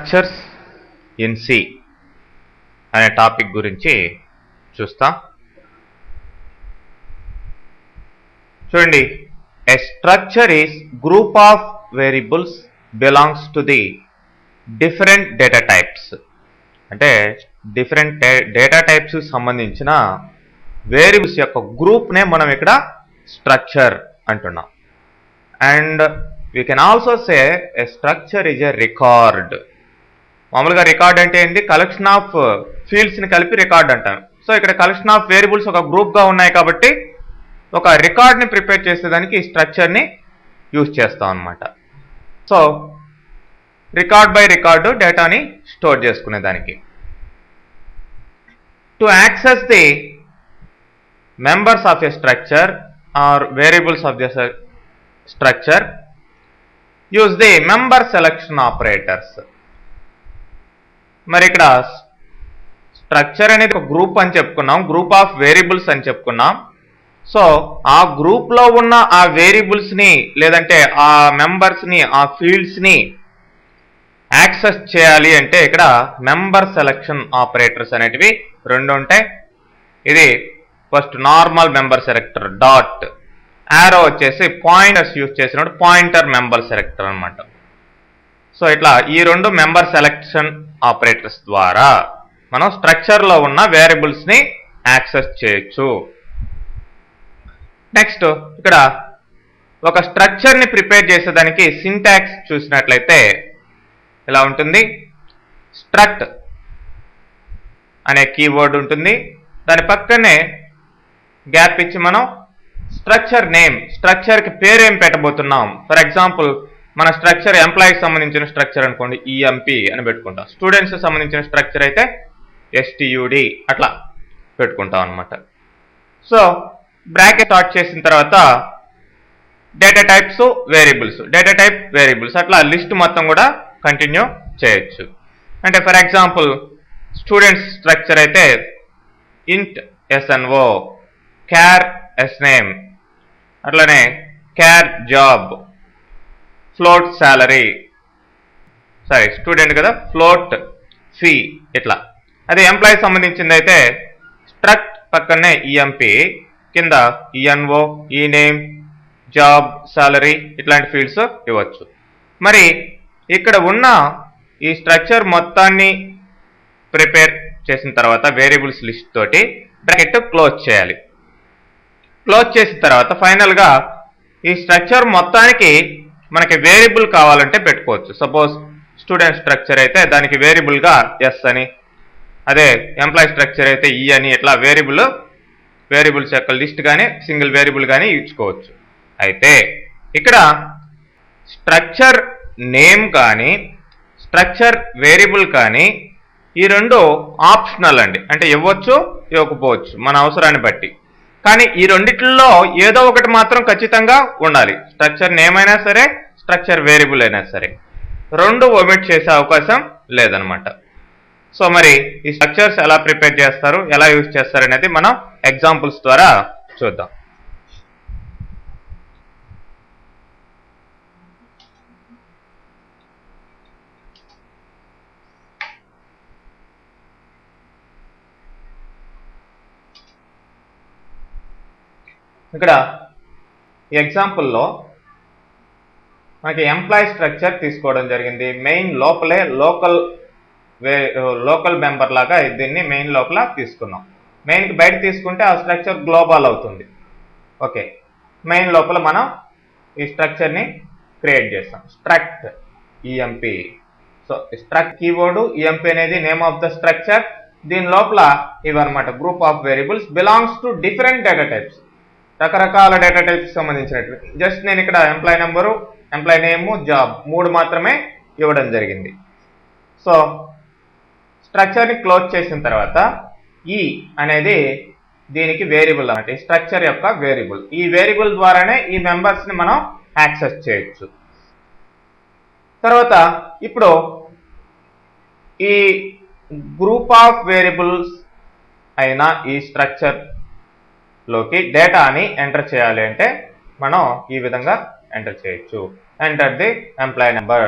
Structures in C అనే topic గురించి చూస్తాం. చూడండి, a structure is group of variables belongs to the different data types. అంటే different data types సంబంధించిన variables యొక్క గ్రూప్నే మనం ఇక్కడ స్ట్రక్చర్ అంటున్నాం. And we can also say a structure is a record. మామూలుగా రికార్డ్ అంటే ఏంటి? కలెక్షన్ ఆఫ్ ఫీల్డ్స్ని కలిపి రికార్డ్ అంటాం. సో ఇక్కడ కలెక్షన్ ఆఫ్ వేరియబుల్స్ ఒక గ్రూప్గా ఉన్నాయి కాబట్టి ఒక రికార్డ్ని ప్రిపేర్ చేసేదానికి ఈ స్ట్రక్చర్ని యూజ్ చేస్తాం అన్నమాట. సో రికార్డ్ బై రికార్డు డేటాని స్టోర్ చేసుకునేదానికి. To access the members of a structure or variables of the structure, use the member selection operators. మరి ఇక్కడ స్ట్రక్చర్ అనేది ఒక గ్రూప్ అని చెప్పుకున్నాం, గ్రూప్ ఆఫ్ వేరియబుల్స్ అని చెప్పుకున్నాం. సో ఆ గ్రూప్లో ఉన్న ఆ వేరియబుల్స్ని లేదంటే ఆ మెంబర్స్ని ఆ ఫీల్డ్స్ని యాక్సెస్ చేయాలి అంటే ఇక్కడ మెంబర్ సెలక్షన్ ఆపరేటర్స్ అనేటివి రెండు ఉంటాయి. ఇది first normal member selector dot, arrow వచ్చేసి పాయింటర్స్ యూజ్ చేసినప్పుడు పాయింటర్ మెంబర్ సెలెక్టర్ అనమాట. సో ఇట్లా ఈ రెండు మెంబర్ సెలెక్షన్ ఆపరేటర్స్ ద్వారా మనం స్ట్రక్చర్లో ఉన్న వేరియబుల్స్ని యాక్సెస్ చేయొచ్చు. నెక్స్ట్ ఇక్కడ ఒక స్ట్రక్చర్ని ప్రిపేర్ చేసేదానికి సింటాక్స్ చూసినట్లయితే ఇలా ఉంటుంది. స్ట్రక్ట్ అనే కీవర్డ్ ఉంటుంది, దాని పక్కనే గ్యాప్ ఇచ్చి మనం స్ట్రక్చర్ నేమ్, స్ట్రక్చర్కి పేరేం పెట్టబోతున్నాం. ఫర్ ఎగ్జాంపుల్ మన స్ట్రక్చర్ ఎంప్లాయీకి సంబంధించిన స్ట్రక్చర్ అనుకోండి, ఈఎంపీ అని పెట్టుకుంటాం. స్టూడెంట్స్ సంబంధించిన స్ట్రక్చర్ అయితే ఎస్టీయుడి అట్లా పెట్టుకుంటాం అనమాట. సో బ్రాకెట్ స్టార్ట్ చేసిన తర్వాత data types variables, data type variables అట్లా లిస్ట్ మొత్తం కూడా కంటిన్యూ చేయొచ్చు. అంటే ఫర్ ఎగ్జాంపుల్ స్టూడెంట్స్ స్ట్రక్చర్ అయితే ఇంట్ ఎస్ఎన్ఓ, క్యార్ ఎస్నేమ్, అట్లనే char job, float salary, sorry student కదా ఫ్లోట్ ఫీ ఇట్లా. అదే ఎంప్లాయీ సంబంధించింది అయితే స్ట్రక్ట్ పక్కనే ఈఎంపీ, కింద ఈఎన్ఓ, ఈ నేమ్, జాబ్, శాలరీ ఇట్లాంటి ఫీల్డ్స్ ఇవ్వచ్చు. మరి ఇక్కడ ఉన్న ఈ స్ట్రక్చర్ మొత్తాన్ని ప్రిపేర్ చేసిన తర్వాత వేరియబుల్స్ లిస్ట్ తోటి బ్రాకెట్ క్లోజ్ చేయాలి. క్లోజ్ చేసిన తర్వాత ఫైనల్గా ఈ స్ట్రక్చర్ మొత్తానికి మనకి వేరియబుల్ కావాలంటే పెట్టుకోవచ్చు. సపోజ్ స్టూడెంట్ స్ట్రక్చర్ అయితే దానికి వేరియబుల్గా ఎస్ అని, అదే ఎంప్లాయీ స్ట్రక్చర్ అయితే ఈ అని, ఇట్లా వేరియబుల్స్ యొక్క లిస్ట్ కానీ సింగిల్ వేరియబుల్ కానీ ఇచ్చుకోవచ్చు. అయితే ఇక్కడ స్ట్రక్చర్ నేమ్ కానీ స్ట్రక్చర్ వేరియబుల్ కానీ ఈ రెండు ఆప్షనల్ అండి. అంటే ఇవ్వచ్చు ఇవ్వకపోవచ్చు మన అవసరాన్ని బట్టి. కానీ ఈ రెండిట్లో ఏదో ఒకటి మాత్రం ఖచ్చితంగా ఉండాలి. స్ట్రక్చర్ నేమ్ అయినా సరే, స్ట్రక్చర్ వేరియబుల్ అయినా సరే, రెండు ఒమిట్ చేసే అవకాశం లేదనమాట. సో మరి ఈ స్ట్రక్చర్స్ ఎలా ప్రిపేర్ చేస్తారు, ఎలా యూజ్ చేస్తారు అనేది మనం ఎగ్జాంపుల్స్ ద్వారా చూద్దాం. ఇక్కడ ఈ ఎగ్జాంపుల్లో మనకి ఎంప్లాయీ స్ట్రక్చర్ తీసుకోవడం జరిగింది. మెయిన్ లోపలే లోకల్ మెంబర్ లాగా దీన్ని మెయిన్ లోపల తీసుకున్నాం. మెయిన్కి బయట తీసుకుంటే ఆ స్ట్రక్చర్ గ్లోబల్ అవుతుంది. ఓకే, మెయిన్ లోపల మనం ఈ స్ట్రక్చర్ని క్రియేట్ చేస్తాం. Struct EMP. So struct keyword, EMP అనేది నేమ్ ఆఫ్ ద స్ట్రక్చర్. దీని లోపల ఇవన్నమాట group of variables belongs to different data types, రకరకాల డేటా టైప్స్ సంబంధించినట్టు. జస్ట్ నేను ఇక్కడ ఎంప్లాయీ నెంబరు, ఎంప్లాయీ నేము, జాబ్ మూడు మాత్రమే ఇవ్వడం జరిగింది. సో స్ట్రక్చర్ని క్లోజ్ చేసిన తర్వాత ఈ అనేది దీనికి వేరియబుల్ అన్నమాట, ఈ స్ట్రక్చర్ యొక్క వేరియబుల్. ఈ వేరియబుల్ ద్వారానే ఈ మెంబర్స్ని మనం యాక్సెస్ చేయొచ్చు. తర్వాత ఇప్పుడు ఈ గ్రూప్ ఆఫ్ వేరియబుల్స్ అయిన ఈ స్ట్రక్చర్ లోకి డేటాని ఎంటర్ చేయాలి అంటే మనం ఈ విధంగా ఎంటర్ చేయొచ్చు. Enter the employee number.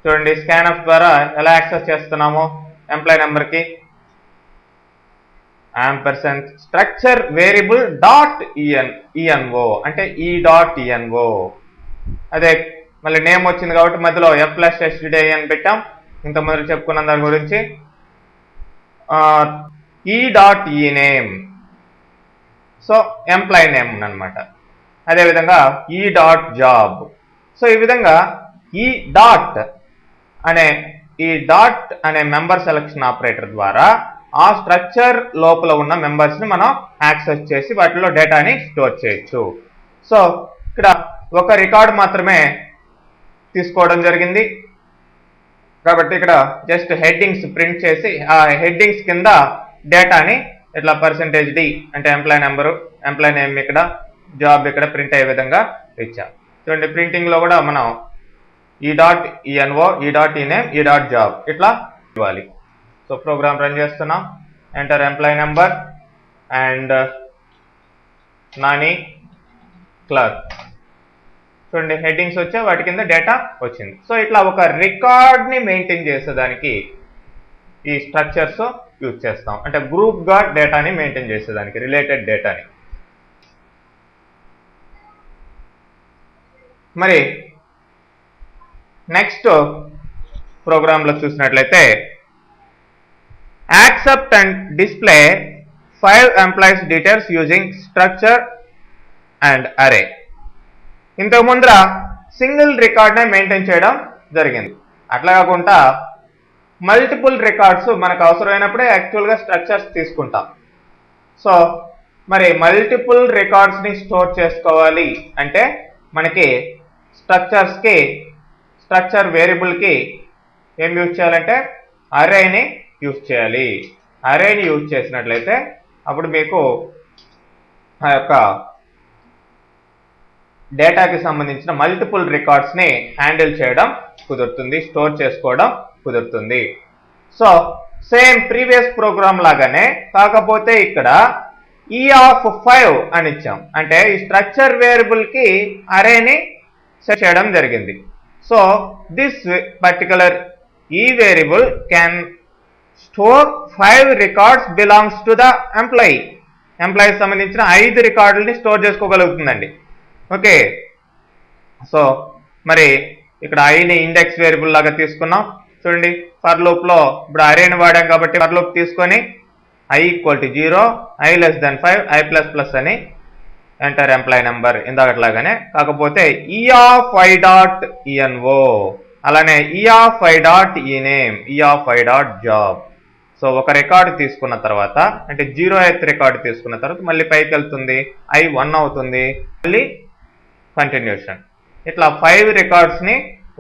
చూడండి స్కాన్ఎఫ్ ద్వారా ఎలా యాక్సెస్ చేస్తున్నామో ఎంప్లాయీ నెంబర్కి ampersand structure variable dot ENO అంటే ఈ.envo. అదే మళ్ళీ నేమ్ వచ్చింది కాబట్టి మధ్యలో f+std అని పెట్టాం. ఇంత మొదలు చెప్పుకున్నాం దాని గురించి. ఈ.ename సో ఎంప్లాయీ నేమ్ అనమాట. అదేవిధంగా ఈ.job. సో ఈ విధంగా ఈ డాట్ అనే మెంబర్ సెలక్షన్ ఆపరేటర్ ద్వారా ఆ స్ట్రక్చర్ లోపల ఉన్న మెంబర్స్ని మనం యాక్సెస్ చేసి వాటిలో డేటాని స్టోర్ చేయొచ్చు. సో ఇక్కడ ఒక రికార్డు మాత్రమే తీసుకోవడం జరిగింది కాబట్టి ఇక్కడ జస్ట్ హెడ్డింగ్స్ ప్రింట్ చేసి ఆ హెడ్డింగ్స్ కింద డేటాని ఇట్లా %d అంటే ఎంప్లాయీ నెంబరు, ఎంప్లాయీ నేమ్ ఇక్కడ, జాబ్ ఇక్కడ ప్రింట్ అయ్యే విధంగా ఇచ్చాం. చూడండి ప్రింటింగ్లో కూడా మనం ఈ.envo, ఈ.ename, ఈ.job ఇట్లా ఇవ్వాలి. సో ప్రోగ్రామ్ రన్ చేస్తున్నాం. Enter employee number and Nani clerk. చూడండి హెడ్డింగ్స్ వచ్చాయి, వాటి కింద డేటా వచ్చింది. సో ఇట్లా ఒక రికార్డ్ని మెయింటైన్ చేసేదానికి ఈ స్ట్రక్చర్స్ యూజ్ చేస్తాం. అంటే గ్రూప్గా డేటాని మెయింటైన్ చేసేదానికి, రిలేటెడ్ డేటాని. మరి నెక్స్ట్ ప్రోగ్రాంలో చూసినట్లయితే accept and display 5 employees details using structure and అరే. ఇంతకు ముందర సింగిల్ రికార్డ్నే మెయింటైన్ చేయడం జరిగింది. అట్లా కాకుండా మల్టిపుల్ రికార్డ్స్ మనకు అవసరమైనప్పుడే యాక్చువల్గా స్ట్రక్చర్స్ తీసుకుంటాం. సో మరి మల్టిపుల్ రికార్డ్స్ని స్టోర్ చేసుకోవాలి అంటే మనకి స్ట్రక్చర్ వేరియబుల్కి ఏం యూజ్ చేయాలంటే అరేని యూజ్ చేయాలి. అరేని యూజ్ చేసినట్లయితే అప్పుడు మీకు ఆ యొక్క డేటాకి సంబంధించిన మల్టిపుల్ రికార్డ్స్ని హ్యాండిల్ చేయడం కుదురుతుంది, స్టోర్ చేసుకోవడం కుదురుతుంది. సో సేమ్ ప్రీవియస్ ప్రోగ్రామ్ లాగానే, కాకపోతే ఇక్కడ e(5) అని ఇచ్చాం. అంటే ఈ స్ట్రక్చర్ వేరియబుల్కి అరేని సెట్ చేయడం జరిగింది. సో దిస్ పర్టికులర్ ఈ variable can store 5 records belongs to the employee సంబంధించిన 5 రికార్డులని స్టోర్ చేసుకోగలుగుతుందండి. ఓకే, సో మరి ఇక్కడ ఐని ఇండెక్స్ వేరియబుల్ లాగా తీసుకున్నాం. చూడండి ఫర్ లూప్లో ఇప్పుడు అరేని వాడాం కాబట్టి ఫర్ లూప్ తీసుకొని i = 0, i <5, i++ అని ఎంటర్ ఎంప్లాయీ నెంబర్ ఇందాకట్లాగానే, కాకపోతే e(i.envo) అలానే e(i.ename), e(i.job). సో ఒక రికార్డు తీసుకున్న తర్వాత అంటే 0th రికార్డు తీసుకున్న తర్వాత మళ్ళీ పైకి వెళ్తుంది, i 1 అవుతుంది, మళ్ళీ కంటిన్యూషన్. ఇట్లా 5 రికార్డ్స్ని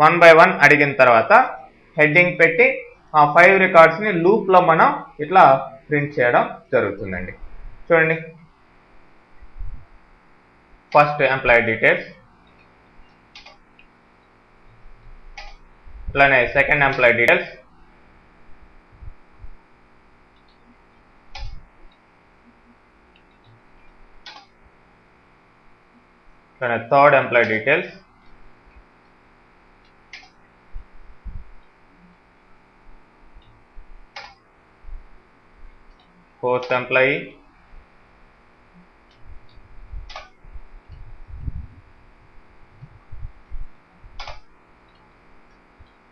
1 by 1 అడిగిన తర్వాత హెడ్డింగ్ పెట్టి ఆ 5 రికార్డ్స్ని లూప్లో మనం ఇట్లా ప్రింట్ చేయడం జరుగుతుందండి. చూడండి ఫస్ట్ ఎంప్లాయీ డీటెయిల్స్, అలానే second employee details, third employee details, fourth employee,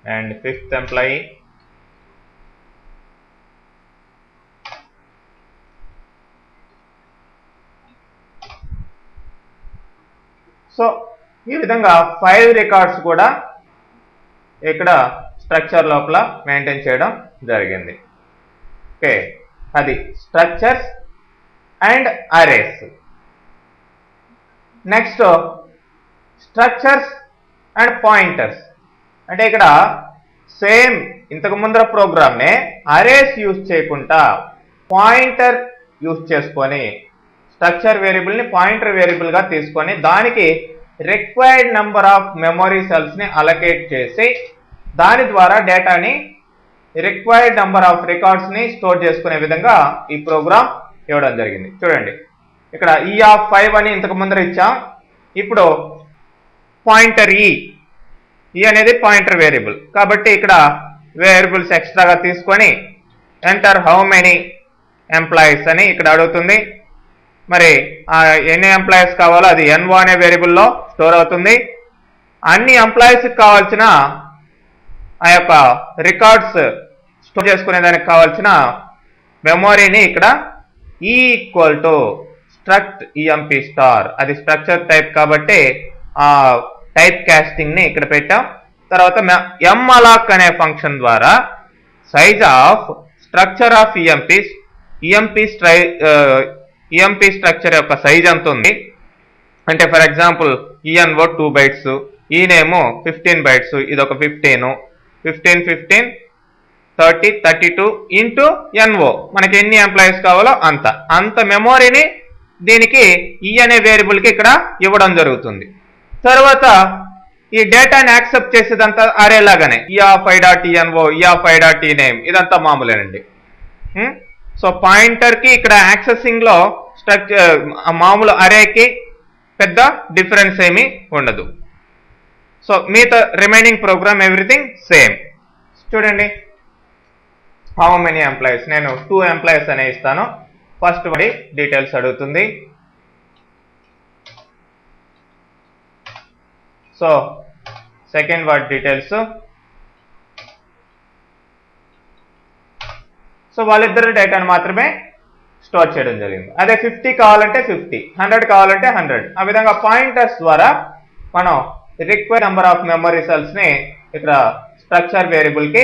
and fifth employee, so ఈ విధంగా 5 రికార్డ్స్ కూడా ఇక్కడ స్ట్రక్చర్ లోపల మెయింటైన్ చేయడం జరిగింది. ఓకే, అది structures and arrays. Next structures and pointers. అంటే ఇక్కడ సేమ్ ఇంతకు ముందర ప్రోగ్రామ్నే అరేస్ యూజ్ చేయకుండా పాయింటర్ యూజ్ చేసుకొని స్ట్రక్చర్ వేరియబుల్ని పాయింటర్ వేరియబుల్గా తీసుకొని దానికి రిక్వైర్డ్ నెంబర్ ఆఫ్ మెమరీ సెల్స్ని అలొకేట్ చేసి దాని ద్వారా డేటాని రిక్వైర్డ్ నెంబర్ ఆఫ్ రికార్డ్స్ని స్టోర్ చేసుకునే విధంగా ఈ ప్రోగ్రామ్ ఇవ్వడం జరిగింది. చూడండి ఇక్కడ e(5) అని ఇంతకు ముందర ఇచ్చాం. ఇప్పుడు పాయింటర్ ఈ అనేది పాయింటర్ వేరియబుల్ కాబట్టి ఇక్కడ వేరియబుల్స్ ఎక్స్ట్రాగా తీసుకొని ఎంటర్ హౌ మెనీ ఎంప్లాయీస్ అని ఇక్కడ అడుగుతుంది. మరి ఎన్ని ఎంప్లాయీస్ కావాలో అది ఎన్ఓ అనే వేరియబుల్లో స్టోర్ అవుతుంది. అన్ని ఎంప్లాయీస్కి కావాల్సిన ఆ యొక్క రికార్డ్స్ స్టోర్ చేసుకునే దానికి కావాల్సిన మెమొరీని ఇక్కడ equal to struct EMP star, అది స్ట్రక్చర్ టైప్ కాబట్టి ఆ టైప్ కాస్టింగ్ ని ఇక్కడ పెట్టాం. తర్వాత malloc అనే ఫంక్షన్ ద్వారా size of structure of EMP structure యొక్క సైజ్ ఎంత ఉంది అంటే for example ENO 2 bytes, ఈనేమో 15 bytes, ఇది ఒక 15, 15 30 32 ఇంటూ ఎన్ఓ, మనకి ఎన్ని ఎంప్లాయీస్ కావాలో అంత మెమొరీని దీనికి ఈ అనే వేరియబుల్కి ఇక్కడ ఇవ్వడం జరుగుతుంది. తర్వాత ఈ డేటాని యాక్సెప్ట్ చేసేదంతా అరే లాగానే e(i.envo, e(i.ename) ఇదంతా మామూలేనండి. సో పాయింటర్కి ఇక్కడ యాక్సెసింగ్ లో స్ట్రక్చర్ మామూలు అరేకి పెద్ద డిఫరెన్స్ ఏమీ ఉండదు. సో మిగతా రిమైనింగ్ ప్రోగ్రామ్ ఎవ్రీథింగ్ సేమ్. చూడండి హౌ మెనీ ఎంప్లాయీస్, నేను 2 ఎంప్లాయీస్ అనే ఇస్తాను. ఫస్ట్ వాడి డీటెయిల్స్ అడుగుతుంది. So second word details. So వాళ్ళిద్దరు డేటాను మాత్రమే స్టోర్ చేయడం జరిగింది. అదే 50 కావాలంటే 50, 100 కావాలంటే 100. ఆ విధంగా పాయింటర్స్ ద్వారా మనం required number of memory cells ని ఇక్కడ స్ట్రక్చర్ వేరియబుల్ కి